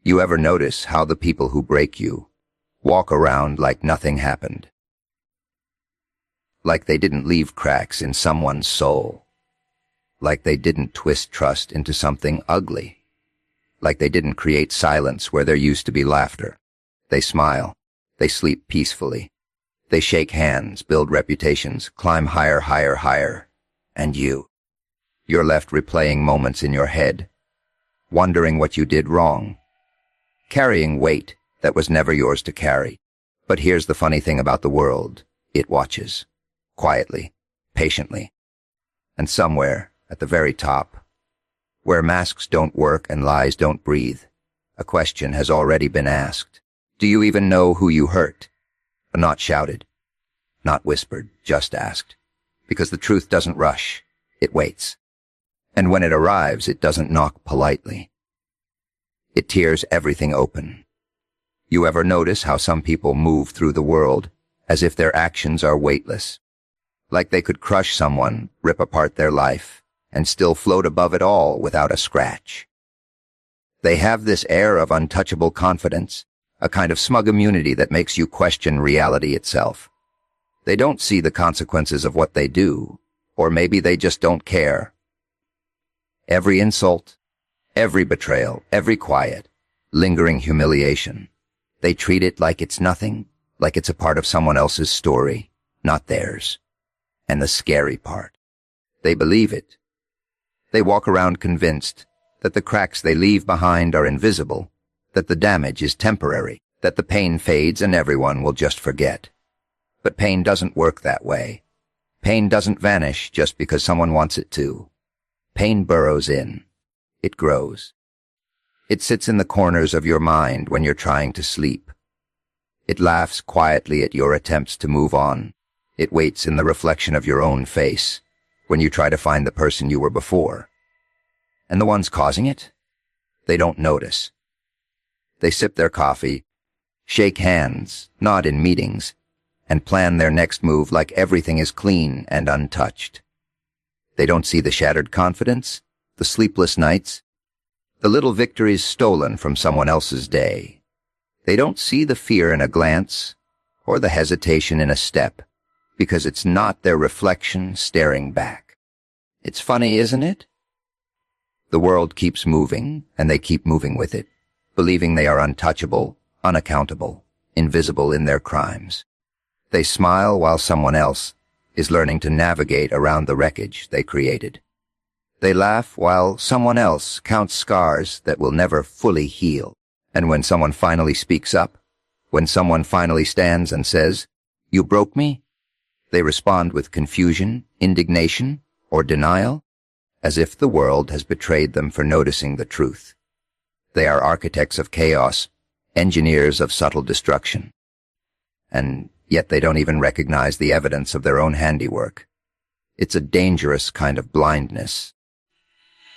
You ever notice how the people who break you walk around like nothing happened? Like they didn't leave cracks in someone's soul. Like they didn't twist trust into something ugly. Like they didn't create silence where there used to be laughter. They smile. They sleep peacefully. They shake hands, build reputations, climb higher, higher, higher. And you're left replaying moments in your head, wondering what you did wrong, carrying weight that was never yours to carry. But here's the funny thing about the world. It watches, quietly, patiently. And somewhere, at the very top, where masks don't work and lies don't breathe, a question has already been asked. Do you even know who you hurt? Not shouted, not whispered, just asked. Because the truth doesn't rush, it waits. And when it arrives, it doesn't knock politely. It tears everything open. You ever notice how some people move through the world as if their actions are weightless? Like they could crush someone, rip apart their life, and still float above it all without a scratch. They have this air of untouchable confidence, a kind of smug immunity that makes you question reality itself. They don't see the consequences of what they do, or maybe they just don't care. Every insult, every betrayal, every quiet, lingering humiliation, they treat it like it's nothing, like it's a part of someone else's story, not theirs. And the scary part, they believe it. They walk around convinced that the cracks they leave behind are invisible, that the damage is temporary, that the pain fades and everyone will just forget. But pain doesn't work that way. Pain doesn't vanish just because someone wants it to. Pain burrows in. It grows. It sits in the corners of your mind when you're trying to sleep. It laughs quietly at your attempts to move on. It waits in the reflection of your own face when you try to find the person you were before. And the ones causing it? They don't notice. They sip their coffee, shake hands, nod in meetings, and plan their next move like everything is clean and untouched. They don't see the shattered confidence, the sleepless nights, the little victories stolen from someone else's day. They don't see the fear in a glance or the hesitation in a step, because it's not their reflection staring back. It's funny, isn't it? The world keeps moving, and they keep moving with it, believing they are untouchable, unaccountable, invisible in their crimes. They smile while someone else is learning to navigate around the wreckage they created. They laugh while someone else counts scars that will never fully heal. And when someone finally speaks up, when someone finally stands and says, "You broke me," they respond with confusion, indignation, or denial, as if the world has betrayed them for noticing the truth. They are architects of chaos, engineers of subtle destruction. And yet they don't even recognize the evidence of their own handiwork. It's a dangerous kind of blindness.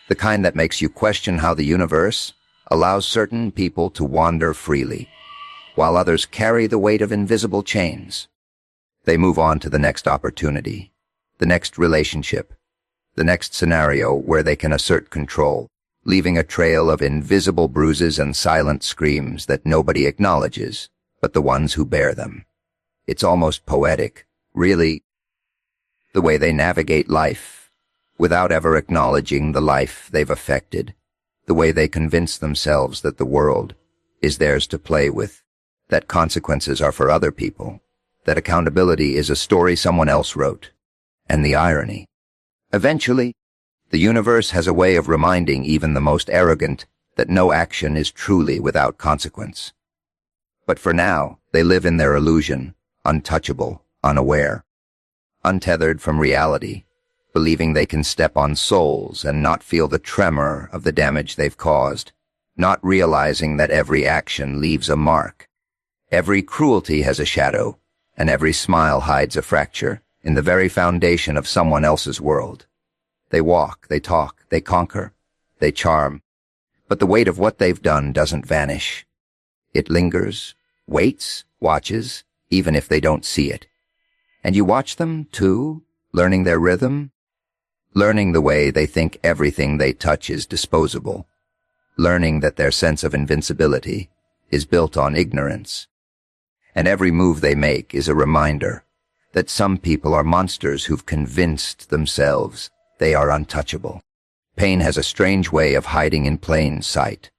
The kind that makes you question how the universe allows certain people to wander freely, while others carry the weight of invisible chains. They move on to the next opportunity, the next relationship, the next scenario where they can assert control, leaving a trail of invisible bruises and silent screams that nobody acknowledges, but the ones who bear them. It's almost poetic, really, the way they navigate life, without ever acknowledging the life they've affected, the way they convince themselves that the world is theirs to play with, that consequences are for other people, that accountability is a story someone else wrote. And the irony. Eventually, the universe has a way of reminding even the most arrogant that no action is truly without consequence. But for now, they live in their illusion, untouchable, unaware, untethered from reality, believing they can step on souls and not feel the tremor of the damage they've caused, not realizing that every action leaves a mark. Every cruelty has a shadow, and every smile hides a fracture in the very foundation of someone else's world. They walk, they talk, they conquer, they charm, but the weight of what they've done doesn't vanish. It lingers, waits, watches, even if they don't see it. And you watch them, too, learning their rhythm, learning the way they think everything they touch is disposable, learning that their sense of invincibility is built on ignorance. And every move they make is a reminder that some people are monsters who've convinced themselves they are untouchable. Pain has a strange way of hiding in plain sight.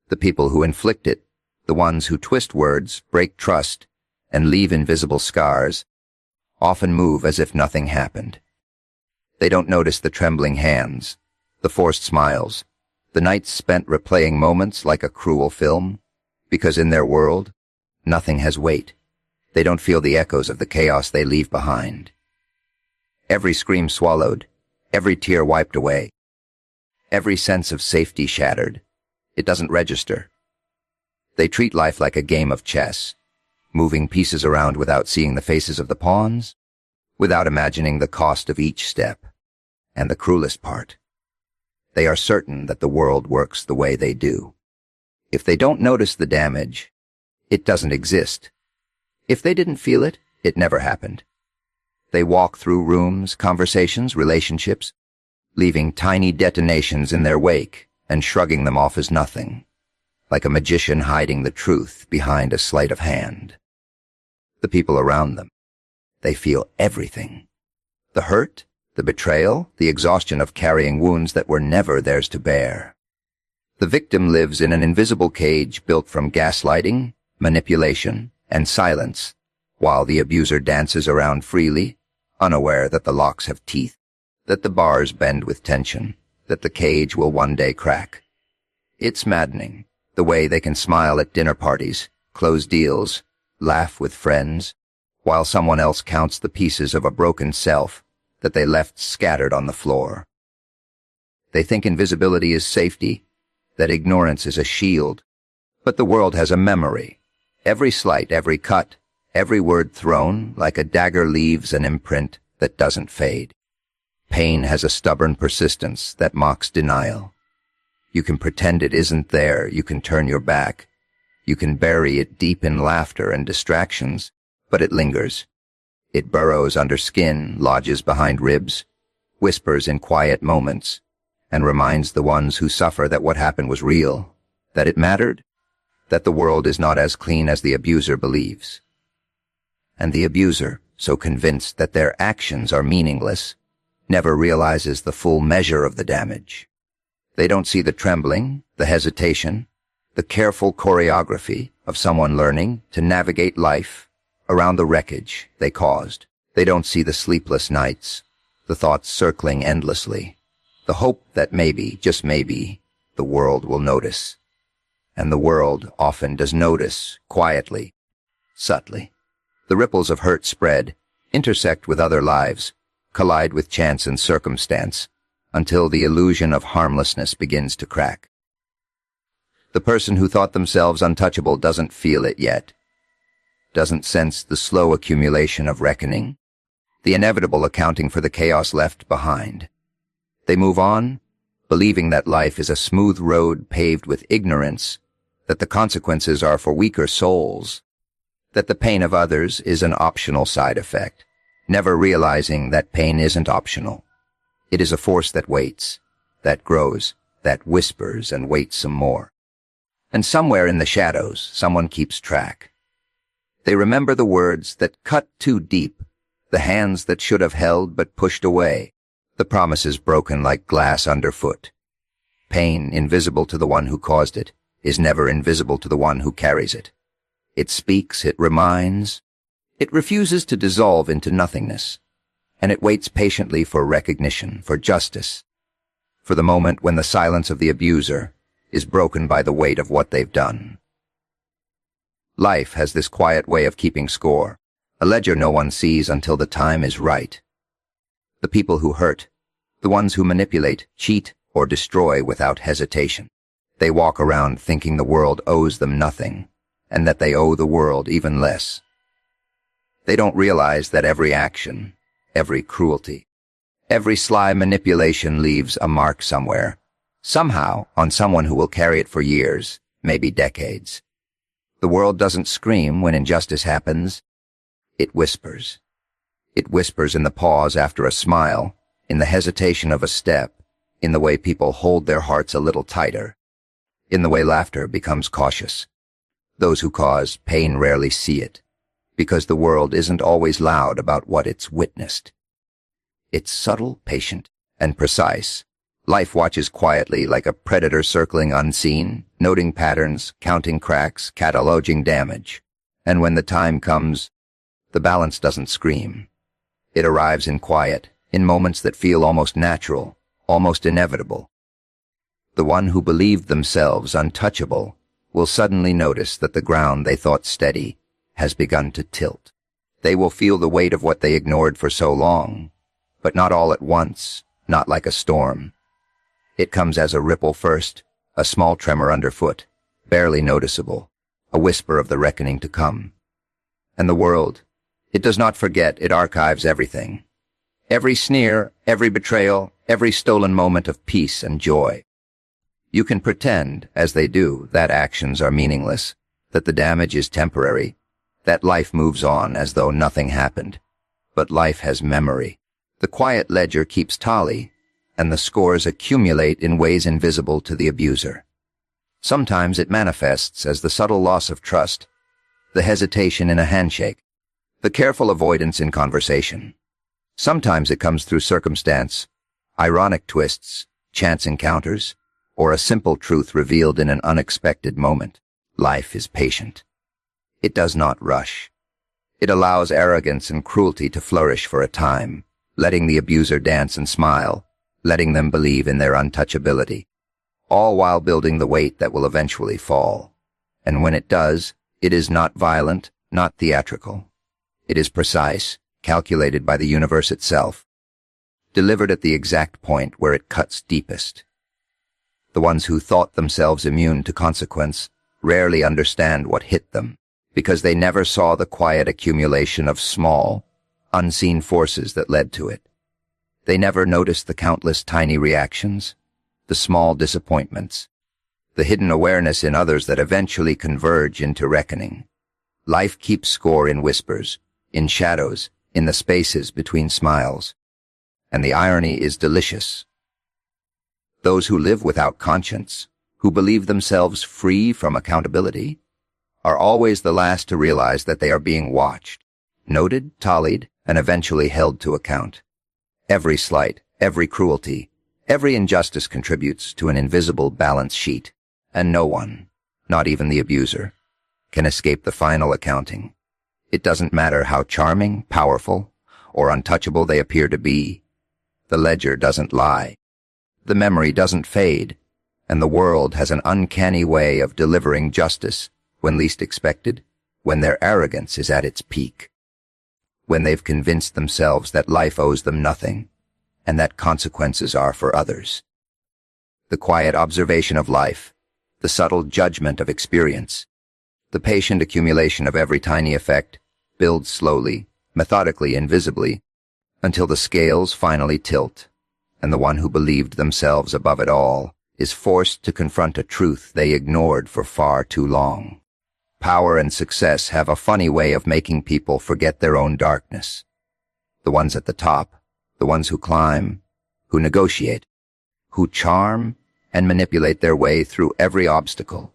The people who inflict it, the ones who twist words, break trust, and leave invisible scars, often move as if nothing happened. They don't notice the trembling hands, the forced smiles, the nights spent replaying moments like a cruel film, because in their world, nothing has weight. They don't feel the echoes of the chaos they leave behind. Every scream swallowed, every tear wiped away, every sense of safety shattered. It doesn't register. They treat life like a game of chess, moving pieces around without seeing the faces of the pawns, without imagining the cost of each step. And the cruelest part, they are certain that the world works the way they do. If they don't notice the damage, it doesn't exist. If they didn't feel it, it never happened. They walk through rooms, conversations, relationships, leaving tiny detonations in their wake and shrugging them off as nothing, like a magician hiding the truth behind a sleight of hand. The people around them, they feel everything. The hurt, the betrayal, the exhaustion of carrying wounds that were never theirs to bear. The victim lives in an invisible cage built from gaslighting, manipulation, and silence, while the abuser dances around freely, unaware that the locks have teeth, that the bars bend with tension, that the cage will one day crack. It's maddening, the way they can smile at dinner parties, close deals, laugh with friends, while someone else counts the pieces of a broken self that they left scattered on the floor. They think invisibility is safety, that ignorance is a shield, but the world has a memory. Every slight, every cut, every word thrown like a dagger leaves an imprint that doesn't fade. Pain has a stubborn persistence that mocks denial. You can pretend it isn't there, you can turn your back, you can bury it deep in laughter and distractions, but it lingers. It burrows under skin, lodges behind ribs, whispers in quiet moments, and reminds the ones who suffer that what happened was real, that it mattered, that the world is not as clean as the abuser believes. And the abuser, so convinced that their actions are meaningless, never realizes the full measure of the damage. They don't see the trembling, the hesitation, the careful choreography of someone learning to navigate life around the wreckage they caused. They don't see the sleepless nights, the thoughts circling endlessly, the hope that maybe, just maybe, the world will notice. And the world often does notice, quietly, subtly. The ripples of hurt spread, intersect with other lives, collide with chance and circumstance, until the illusion of harmlessness begins to crack. The person who thought themselves untouchable doesn't feel it yet, doesn't sense the slow accumulation of reckoning, the inevitable accounting for the chaos left behind. They move on, believing that life is a smooth road paved with ignorance, that the consequences are for weaker souls, that the pain of others is an optional side effect, never realizing that pain isn't optional. It is a force that waits, that grows, that whispers and waits some more. And somewhere in the shadows, someone keeps track. They remember the words that cut too deep, the hands that should have held but pushed away, the promises broken like glass underfoot. Pain, invisible to the one who caused it, is never invisible to the one who carries it. It speaks, it reminds, it refuses to dissolve into nothingness, and it waits patiently for recognition, for justice, for the moment when the silence of the abuser is broken by the weight of what they've done. Life has this quiet way of keeping score, a ledger no one sees until the time is right. The people who hurt, the ones who manipulate, cheat, or destroy without hesitation. They walk around thinking the world owes them nothing, and that they owe the world even less. They don't realize that every action, every cruelty, every sly manipulation leaves a mark somewhere, somehow on someone who will carry it for years, maybe decades. The world doesn't scream when injustice happens. It whispers. It whispers in the pause after a smile, in the hesitation of a step, in the way people hold their hearts a little tighter. in the way laughter becomes cautious. Those who cause pain rarely see it, because the world isn't always loud about what it's witnessed. It's subtle, patient, and precise. Life watches quietly like a predator circling unseen, noting patterns, counting cracks, cataloging damage. And when the time comes, the balance doesn't scream. It arrives in quiet, in moments that feel almost natural, almost inevitable. The one who believed themselves untouchable will suddenly notice that the ground they thought steady has begun to tilt. They will feel the weight of what they ignored for so long, but not all at once, not like a storm. It comes as a ripple first, a small tremor underfoot, barely noticeable, a whisper of the reckoning to come. And the world, it does not forget, it archives everything. Every sneer, every betrayal, every stolen moment of peace and joy. You can pretend, as they do, that actions are meaningless, that the damage is temporary, that life moves on as though nothing happened. But life has memory. The quiet ledger keeps tally, and the scores accumulate in ways invisible to the abuser. Sometimes it manifests as the subtle loss of trust, the hesitation in a handshake, the careful avoidance in conversation. Sometimes it comes through circumstance, ironic twists, chance encounters, or a simple truth revealed in an unexpected moment. Life is patient. It does not rush. It allows arrogance and cruelty to flourish for a time, letting the abuser dance and smile, letting them believe in their untouchability, all while building the weight that will eventually fall. And when it does, it is not violent, not theatrical. It is precise, calculated by the universe itself, delivered at the exact point where it cuts deepest. The ones who thought themselves immune to consequence rarely understand what hit them, because they never saw the quiet accumulation of small, unseen forces that led to it. They never noticed the countless tiny reactions, the small disappointments, the hidden awareness in others that eventually converge into reckoning. Life keeps score in whispers, in shadows, in the spaces between smiles. And the irony is delicious. Those who live without conscience, who believe themselves free from accountability, are always the last to realize that they are being watched, noted, tallied, and eventually held to account. Every slight, every cruelty, every injustice contributes to an invisible balance sheet, and no one, not even the abuser, can escape the final accounting. It doesn't matter how charming, powerful, or untouchable they appear to be. The ledger doesn't lie. The memory doesn't fade, and the world has an uncanny way of delivering justice when least expected, when their arrogance is at its peak, when they've convinced themselves that life owes them nothing, and that consequences are for others. The quiet observation of life, the subtle judgment of experience, the patient accumulation of every tiny effect builds slowly, methodically, invisibly, until the scales finally tilt, and the one who believed themselves above it all is forced to confront a truth they ignored for far too long. Power and success have a funny way of making people forget their own darkness. The ones at the top, the ones who climb, who negotiate, who charm and manipulate their way through every obstacle.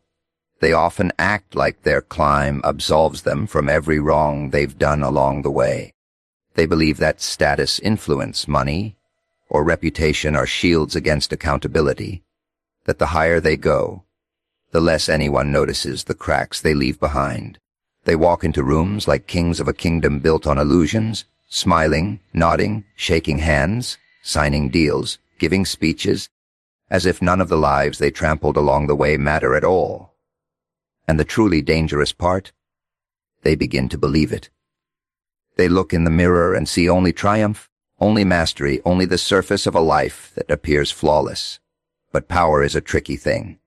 They often act like their climb absolves them from every wrong they've done along the way. They believe that status, influence, money, or reputation are shields against accountability, that the higher they go, the less anyone notices the cracks they leave behind. They walk into rooms like kings of a kingdom built on illusions, smiling, nodding, shaking hands, signing deals, giving speeches, as if none of the lives they trampled along the way matter at all. And the truly dangerous part? They begin to believe it. They look in the mirror and see only triumph, only mastery, only the surface of a life that appears flawless. But power is a tricky thing.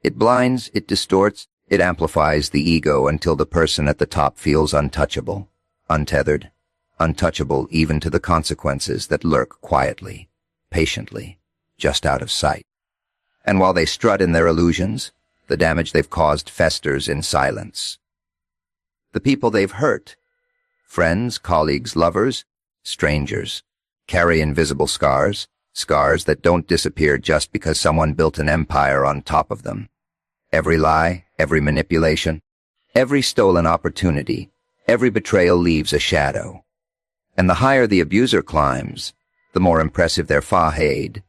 It blinds, it distorts, it amplifies the ego until the person at the top feels untouchable, untethered, untouchable even to the consequences that lurk quietly, patiently, just out of sight. And while they strut in their illusions, the damage they've caused festers in silence. The people they've hurt, friends, colleagues, lovers, strangers, carry invisible scars, scars that don't disappear just because someone built an empire on top of them. Every lie, every manipulation, every stolen opportunity, every betrayal leaves a shadow. And the higher the abuser climbs, the more impressive their facade,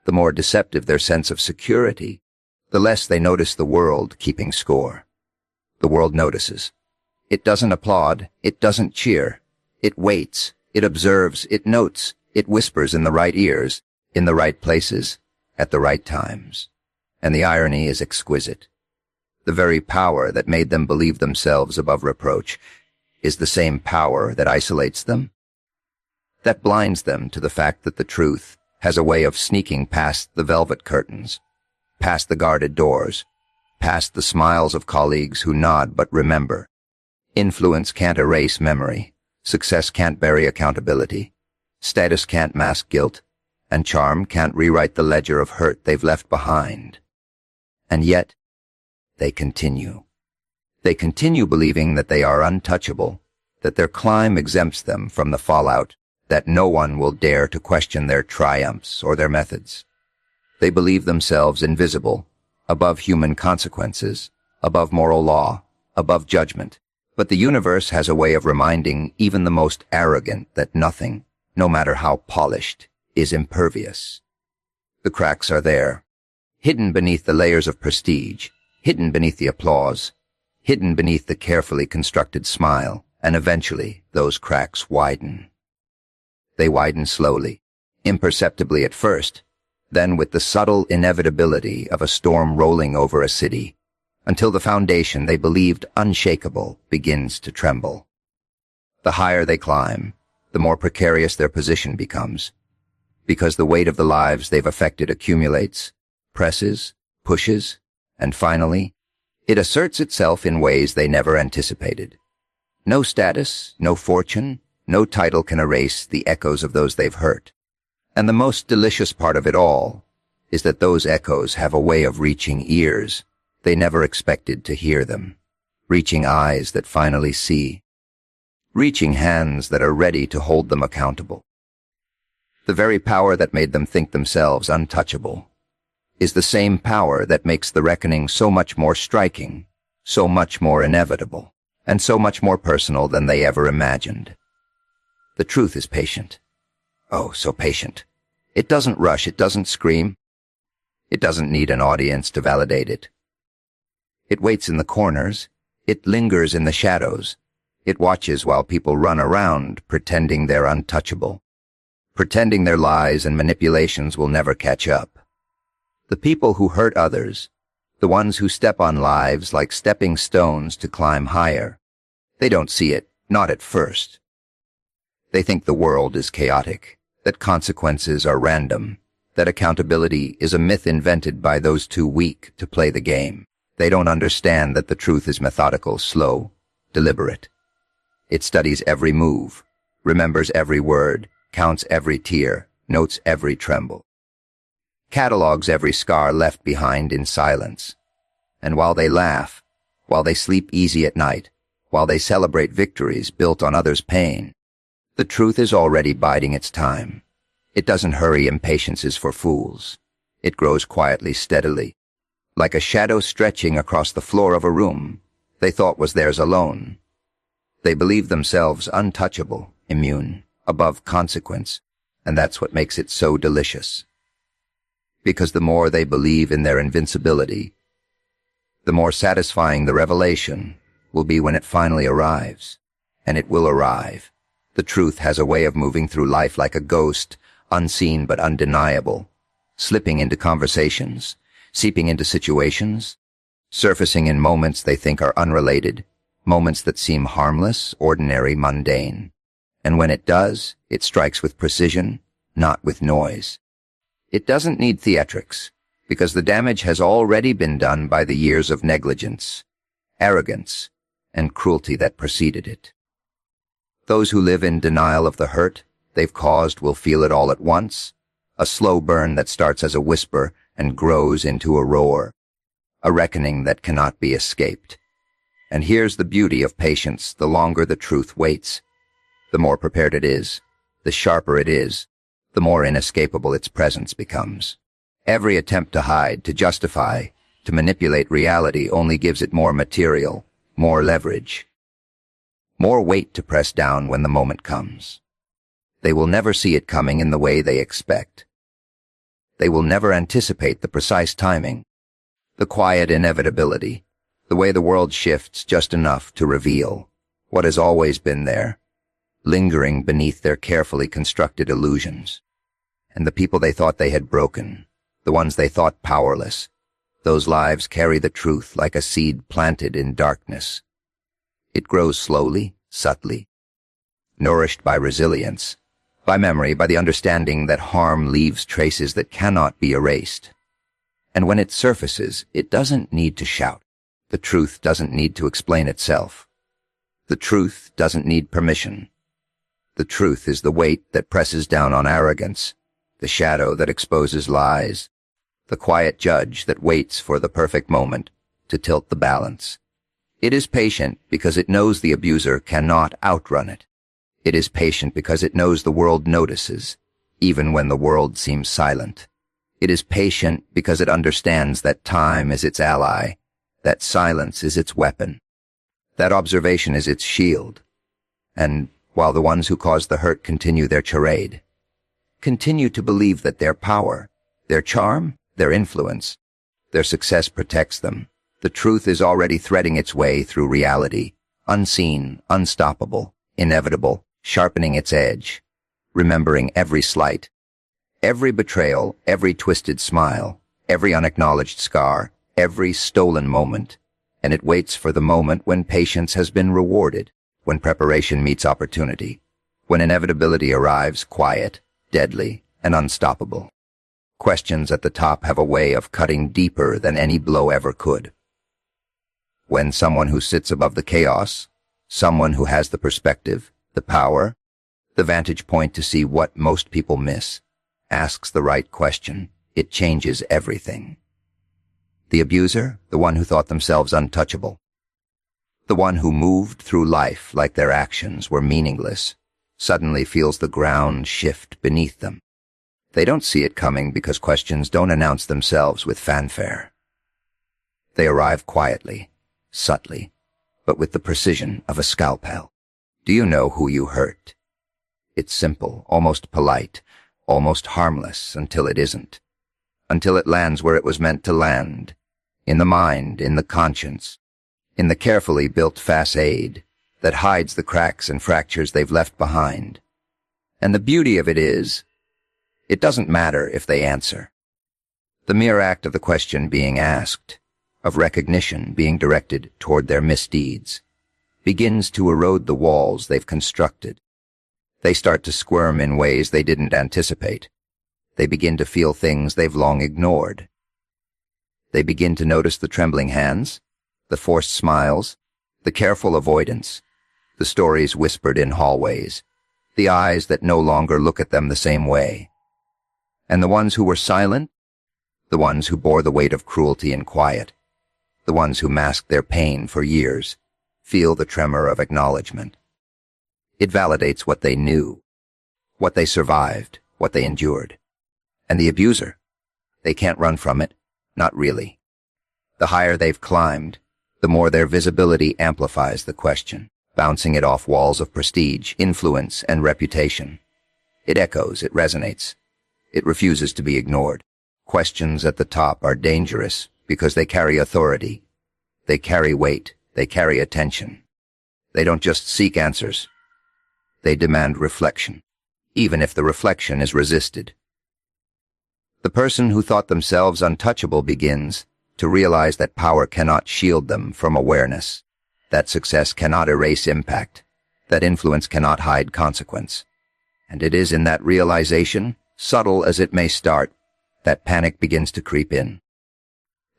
the more deceptive their sense of security, the less they notice the world keeping score. The world notices. It doesn't applaud, it doesn't cheer. It waits, it observes, it notes, it whispers in the right ears, in the right places, at the right times. And the irony is exquisite. The very power that made them believe themselves above reproach is the same power that isolates them, that blinds them to the fact that the truth has a way of sneaking past the velvet curtains, past the guarded doors, past the smiles of colleagues who nod but remember. Influence can't erase memory, success can't bury accountability, status can't mask guilt, and charm can't rewrite the ledger of hurt they've left behind. And yet, they continue. They continue believing that they are untouchable, that their climb exempts them from the fallout, that no one will dare to question their triumphs or their methods. They believe themselves invisible, above human consequences, above moral law, above judgment. But the universe has a way of reminding even the most arrogant that nothing, no matter how polished, is impervious. The cracks are there, hidden beneath the layers of prestige, hidden beneath the applause, hidden beneath the carefully constructed smile, and eventually those cracks widen. They widen slowly, imperceptibly at first, then with the subtle inevitability of a storm rolling over a city, until the foundation they believed unshakable begins to tremble. The higher they climb, the more precarious their position becomes, because the weight of the lives they've affected accumulates, presses, pushes, and finally, it asserts itself in ways they never anticipated. No status, no fortune, no title can erase the echoes of those they've hurt. And the most delicious part of it all is that those echoes have a way of reaching ears they never expected to hear them, reaching eyes that finally see, reaching hands that are ready to hold them accountable. The very power that made them think themselves untouchable is the same power that makes the reckoning so much more striking, so much more inevitable, and so much more personal than they ever imagined. The truth is patient. Oh, so patient. It doesn't rush, it doesn't scream. It doesn't need an audience to validate it. It waits in the corners. It lingers in the shadows. It watches while people run around pretending they're untouchable, pretending their lies and manipulations will never catch up. The people who hurt others, the ones who step on lives like stepping stones to climb higher, they don't see it, not at first. They think the world is chaotic, that consequences are random, that accountability is a myth invented by those too weak to play the game. They don't understand that the truth is methodical, slow, deliberate. It studies every move, remembers every word, counts every tear, notes every tremble, catalogs every scar left behind in silence. And while they laugh, while they sleep easy at night, while they celebrate victories built on others' pain, the truth is already biding its time. It doesn't hurry. Impatience is for fools. It grows quietly, steadily, like a shadow stretching across the floor of a room they thought was theirs alone. They believe themselves untouchable, immune, above consequence, and that's what makes it so delicious. Because the more they believe in their invincibility, the more satisfying the revelation will be when it finally arrives. And it will arrive. The truth has a way of moving through life like a ghost, unseen but undeniable, slipping into conversations, seeping into situations, surfacing in moments they think are unrelated, moments that seem harmless, ordinary, mundane. And when it does, it strikes with precision, not with noise. It doesn't need theatrics, because the damage has already been done by the years of negligence, arrogance, and cruelty that preceded it. Those who live in denial of the hurt they've caused will feel it all at once, a slow burn that starts as a whisper and grows into a roar, a reckoning that cannot be escaped. And here's the beauty of patience: the longer the truth waits, the more prepared it is, the sharper it is, the more inescapable its presence becomes. Every attempt to hide, to justify, To manipulate reality only gives it more material, more leverage, more weight to press down when the moment comes. They will never see it coming in the way they expect. They will never anticipate the precise timing, the quiet inevitability, the way the world shifts just enough to reveal what has always been there, lingering beneath their carefully constructed illusions. And the people they thought they had broken, the ones they thought powerless, those lives carry the truth like a seed planted in darkness. It grows slowly, subtly, nourished by resilience, by memory, by the understanding that harm leaves traces that cannot be erased. And when it surfaces, it doesn't need to shout. The truth doesn't need to explain itself. The truth doesn't need permission. The truth is the weight that presses down on arrogance, the shadow that exposes lies, the quiet judge that waits for the perfect moment to tilt the balance. It is patient because it knows the abuser cannot outrun it. It is patient because it knows the world notices, even when the world seems silent. It is patient because it understands that time is its ally, that silence is its weapon, that observation is its shield. And while the ones who caused the hurt continue their charade, continue to believe that their power, their charm, their influence, their success protects them, the truth is already threading its way through reality, unseen, unstoppable, inevitable, sharpening its edge, remembering every slight, every betrayal, every twisted smile, every unacknowledged scar, every stolen moment, and it waits for the moment when patience has been rewarded, when preparation meets opportunity, when inevitability arrives quiet, deadly, and unstoppable. Questions at the top have a way of cutting deeper than any blow ever could. When someone who sits above the chaos, someone who has the perspective, the power, the vantage point to see what most people miss, asks the right question, it changes everything. The abuser, the one who thought themselves untouchable, the one who moved through life like their actions were meaningless, suddenly feels the ground shift beneath them. They don't see it coming because questions don't announce themselves with fanfare. They arrive quietly, subtly, but with the precision of a scalpel. Do you know who you hurt? It's simple, almost polite, almost harmless until it isn't. Until it lands where it was meant to land. In the mind, in the conscience, in the carefully built facade that hides the cracks and fractures they've left behind. And the beauty of it is, it doesn't matter if they answer. The mere act of the question being asked, of recognition being directed toward their misdeeds, begins to erode the walls they've constructed. They start to squirm in ways they didn't anticipate. They begin to feel things they've long ignored. They begin to notice the trembling hands, the forced smiles, the careful avoidance, the stories whispered in hallways, the eyes that no longer look at them the same way. And the ones who were silent, the ones who bore the weight of cruelty in quiet, the ones who masked their pain for years, feel the tremor of acknowledgement. It validates what they knew, what they survived, what they endured. And the abuser, they can't run from it, not really. The higher they've climbed, the more their visibility amplifies the question, bouncing it off walls of prestige, influence, and reputation. It echoes, it resonates. It refuses to be ignored. Questions at the top are dangerous because they carry authority. They carry weight. They carry attention. They don't just seek answers. They demand reflection, even if the reflection is resisted. The person who thought themselves untouchable begins to realize that power cannot shield them from awareness, that success cannot erase impact, that influence cannot hide consequence. And it is in that realization, subtle as it may start, that panic begins to creep in.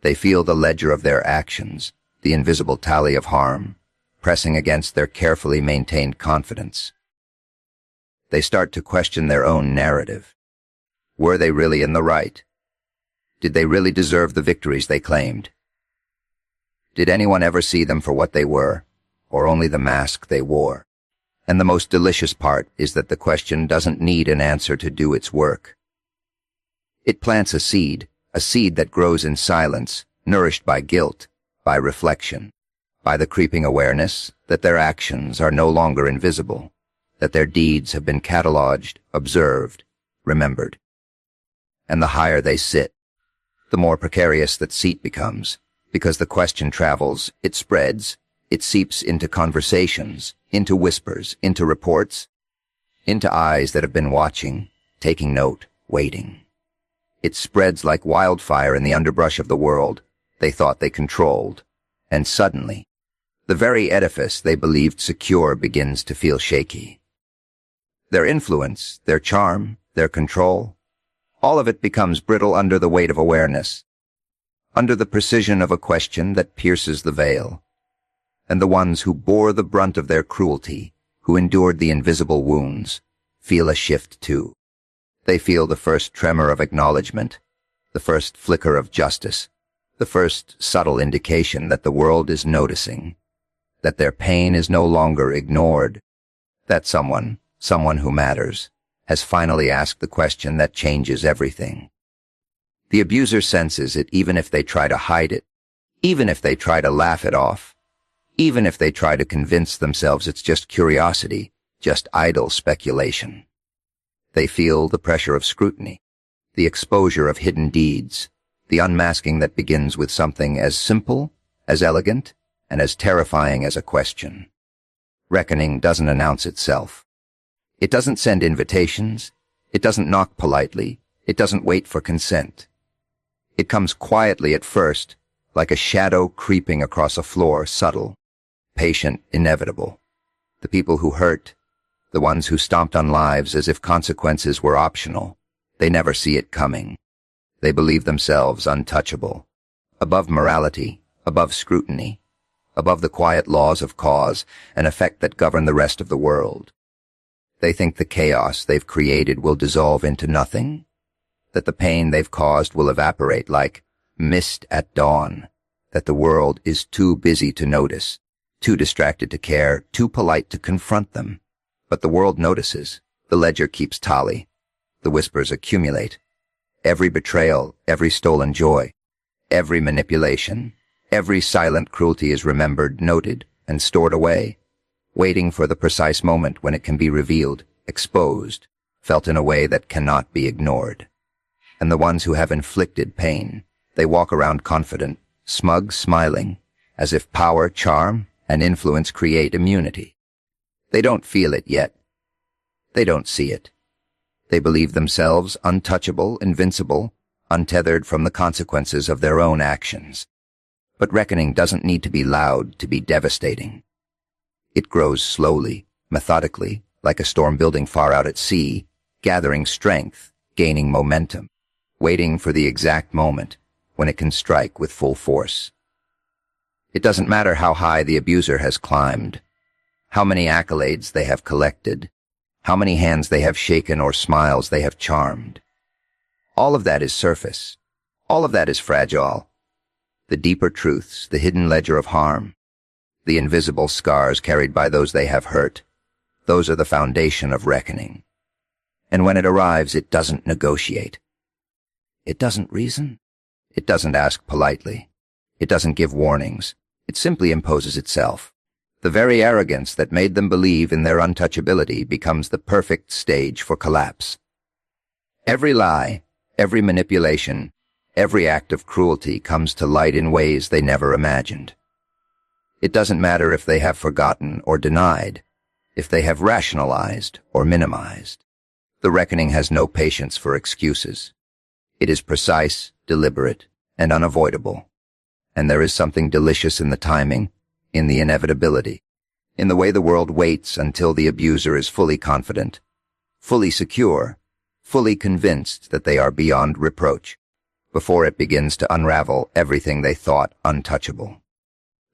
They feel the ledger of their actions, the invisible tally of harm, pressing against their carefully maintained confidence. They start to question their own narrative. Were they really in the right? Did they really deserve the victories they claimed? Did anyone ever see them for what they were, or only the mask they wore? And the most delicious part is that the question doesn't need an answer to do its work. It plants a seed that grows in silence, nourished by guilt, by reflection, by the creeping awareness that their actions are no longer invisible, that their deeds have been cataloged, observed, remembered. And the higher they sit, the more precarious that seat becomes, because the question travels, it spreads, it seeps into conversations, into whispers, into reports, into eyes that have been watching, taking note, waiting. It spreads like wildfire in the underbrush of the world they thought they controlled, and suddenly, the very edifice they believed secure begins to feel shaky. Their influence, their charm, their control, all of it becomes brittle under the weight of awareness, under the precision of a question that pierces the veil. And the ones who bore the brunt of their cruelty, who endured the invisible wounds, feel a shift too. They feel the first tremor of acknowledgement, the first flicker of justice, the first subtle indication that the world is noticing, that their pain is no longer ignored, that someone who matters, has finally asked the question that changes everything. The abuser senses it even if they try to hide it, even if they try to laugh it off, even if they try to convince themselves it's just curiosity, just idle speculation. They feel the pressure of scrutiny, the exposure of hidden deeds, the unmasking that begins with something as simple, as elegant, and as terrifying as a question. Reckoning doesn't announce itself. It doesn't send invitations. It doesn't knock politely. It doesn't wait for consent. It comes quietly at first, like a shadow creeping across a floor, subtle, patient, inevitable. The people who hurt, the ones who stomped on lives as if consequences were optional, they never see it coming. They believe themselves untouchable, above morality, above scrutiny, above the quiet laws of cause and effect that govern the rest of the world. They think the chaos they've created will dissolve into nothing, that the pain they've caused will evaporate like mist at dawn, that the world is too busy to notice, too distracted to care, too polite to confront them. But the world notices. The ledger keeps tally. The whispers accumulate. Every betrayal, every stolen joy, every manipulation, every silent cruelty is remembered, noted, and stored away, waiting for the precise moment when it can be revealed, exposed, felt in a way that cannot be ignored. And the ones who have inflicted pain, they walk around confident, smug, smiling, as if power, charm, and influence create immunity. They don't feel it yet. They don't see it. They believe themselves untouchable, invincible, untethered from the consequences of their own actions. But reckoning doesn't need to be loud to be devastating. It grows slowly, methodically, like a storm building far out at sea, gathering strength, gaining momentum, waiting for the exact moment when it can strike with full force. It doesn't matter how high the abuser has climbed, how many accolades they have collected, how many hands they have shaken or smiles they have charmed. All of that is surface. All of that is fragile. The deeper truths, the hidden ledger of harm, the invisible scars carried by those they have hurt, those are the foundation of reckoning. And when it arrives, it doesn't negotiate. It doesn't reason. It doesn't ask politely. It doesn't give warnings. It simply imposes itself. The very arrogance that made them believe in their untouchability becomes the perfect stage for collapse. Every lie, every manipulation, every act of cruelty comes to light in ways they never imagined. It doesn't matter if they have forgotten or denied, if they have rationalized or minimized. The reckoning has no patience for excuses. It is precise, deliberate, and unavoidable. And there is something delicious in the timing, in the inevitability, in the way the world waits until the abuser is fully confident, fully secure, fully convinced that they are beyond reproach, before it begins to unravel everything they thought untouchable.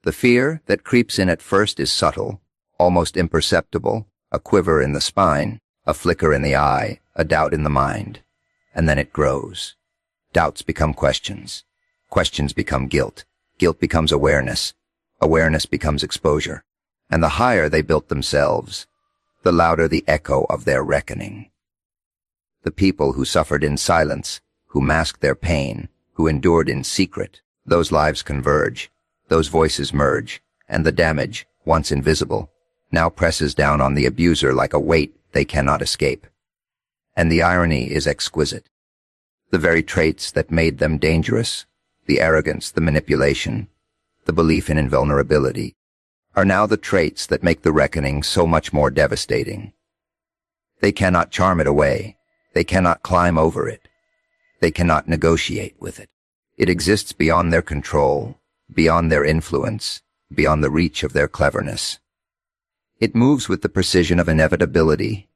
The fear that creeps in at first is subtle, almost imperceptible, a quiver in the spine, a flicker in the eye, a doubt in the mind, and then it grows. Doubts become questions. Questions become guilt. Guilt becomes awareness. Awareness becomes exposure. And the higher they built themselves, the louder the echo of their reckoning. The people who suffered in silence, who masked their pain, who endured in secret, Those lives converge, those voices merge, and the damage, once invisible, now presses down on the abuser like a weight they cannot escape. And the irony is exquisite. The very traits that made them dangerous, the arrogance, the manipulation, the belief in invulnerability, are now the traits that make the reckoning so much more devastating. They cannot charm it away. They cannot climb over it. They cannot negotiate with it. It exists beyond their control, beyond their influence, beyond the reach of their cleverness. It moves with the precision of inevitability,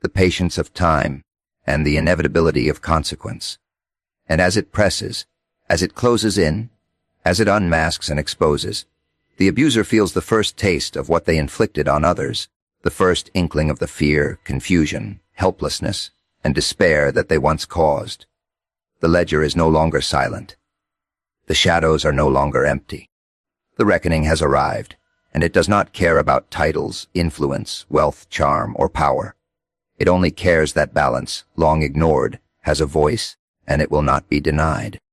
the patience of time, and the inevitability of consequence. And as it presses, as it closes in, as it unmasks and exposes, the abuser feels the first taste of what they inflicted on others, the first inkling of the fear, confusion, helplessness, and despair that they once caused. The ledger is no longer silent. The shadows are no longer empty. The reckoning has arrived, and it does not care about titles, influence, wealth, charm, or power. It only cares that balance, long ignored, has a voice, and it will not be denied.